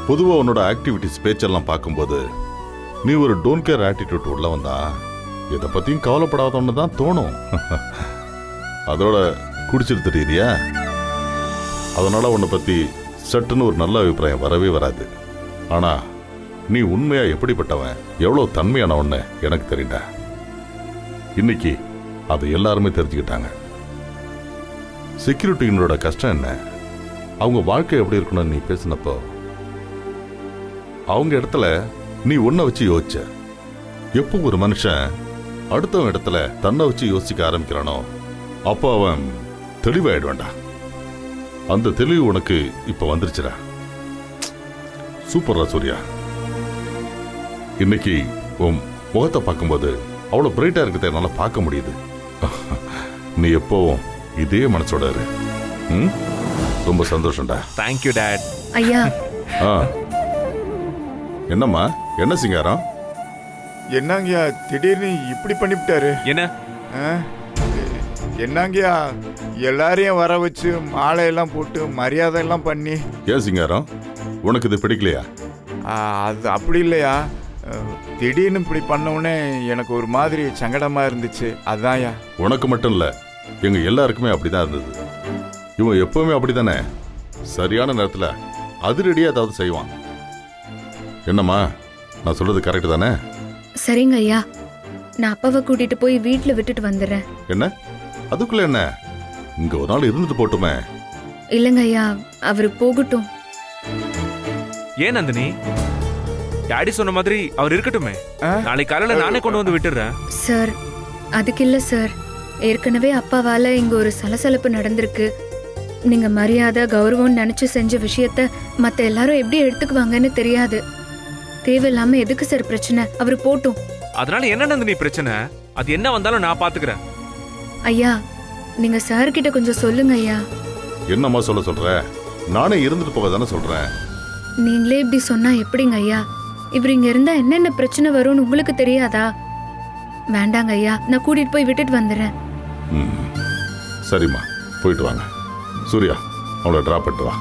பொதுவாக உன்னோட ஆக்டிவிட்டிஸ் பேச்செல்லாம் பார்க்கும்போது நீ ஒரு டோன்ட் கேர் ஆட்டிடியூட் உள்ளவன் தான். இதை பற்றியும் கவலைப்படாதவன்னு தான் தோணும். அதோட குடிச்சிட்டு தெரியுறியா, அதனால உன்னை பற்றி சட்டுன்னு ஒரு நல்ல அபிப்பிராயம் வரவே வராது. ஆனால் நீ உண்மையா எப்படிப்பட்டவன், எவ்வளோ தன்மையானவன்னு எனக்கு தெரியுண்டா. இன்னைக்கு அதை எல்லாருமே தெரிஞ்சுக்கிட்டாங்க. செக்யூரிட்டிங்களோட கஷ்டம் என்ன, அவங்க வாழ்க்கை எப்படி இருக்கணும்னு நீ பேசினப்போ அவங்க இடத்துல நீ உன்னை வச்சு யோசிச்ச. எப்போ ஒரு மனுஷன் அடுத்தவன் இடத்துல தன்னை வச்சு யோசிக்க ஆரம்பிக்கிறானோ அப்போ அவன் தெளிவாயிடுவான்டா. அந்த தெளிவு உனக்கு இப்ப வந்துருச்சுடா. சூப்பரா சூர்யா. இன்னைக்கு உன் முகத்தை பார்க்கும்போது அவ்வளவு பிரைட்டா இருக்கிறத என்னால பார்க்க முடியுது. நீ எப்பவும் இதே மனசோட இரு. ரொம்ப சந்தோஷம்டா. Thank you dot. ஐயா. என்னம்மா, என்ன சிங்காரம்? என்னங்கய்யா திடீர்னு இப்படி பண்ணிவிட்டாரு? என்ன என்னங்கய்யா எல்லாரையும் வர வச்சு மாலையெல்லாம் போட்டு மரியாதை எல்லாம் பண்ணி. ஏன் சிங்காரம், உனக்கு இது பிடிக்கலையா? அது அப்படி இல்லையா, திடீர்னு இப்படி பண்ணவுடனே எனக்கு ஒரு மாதிரி சங்கடமா இருந்துச்சு, அதான்யா. உனக்கு மட்டும் இல்ல, எங்க எல்லாருக்குமே அப்படிதான் இருந்தது. இவன் எப்பவுமே அப்படித்தானே, சரியான நேரத்துல அதிரடியா ஏதாவது செய்வான். என்னம்மா, நான் சொல்றது கரெக்ட் தானே? சரிங்க ஐயா, நான் அப்பாவை கூட்டிட்டு போய் வீட்டுல விட்டுட்டு வந்துடுறேன். என்ன அதுக்குள்ள என்ன, இங்க ஒரு நாள் இருந்துட்டு போட்டுமே. இல்லங்க ஐயா, அவரு போகட்டும். ஏன் நந்தினி, டாடி சொன்ன மாதிரி அவர் இருக்கட்டுமே. நாளைக்கு காலையில நானே கொண்டு வந்து விட்டுறேன். சார் அதுக்கு இல்ல சார், ஏற்கனவே அப்பாவால இங்க ஒரு சலசலப்பு நடந்திருக்கு. நீங்க மரியாதை கௌரவம் நினைச்சு செஞ்ச விஷயத்த மத்த எல்லாரும் எப்படி எடுத்துக்குவாங்கன்னு தெரியாது. தேவையில்லாம எதுக்கு சார் பிரச்சனை, அவரு போட்டும். அதனால என்ன நந்தினி பிரச்சனை, அது என்ன வந்தாலும் நான் பாத்துக்கிறேன். ஐயா நீங்க சார் கிட்ட கொஞ்சம் சொல்லுங்க ஐயா. என்னம்மா சொல்ற, நானே இருந்துட்டு போக தானே சொல்றேன். நீங்களே இப்படி சொன்னா எப்படிங்க ஐயா? இவர் இங்க இருந்தா என்னென்ன பிரச்சனை வரும்னு உங்களுக்கு தெரியாதா? வேண்டாங்க ஐயா, நான் கூட்டிட்டு போய் விட்டுட்டு வந்துடுறேன். சரிம்மா, போயிட்டு வாங்க. சூர்யா, அவளை டிராப் பண்ணிட்டு வா.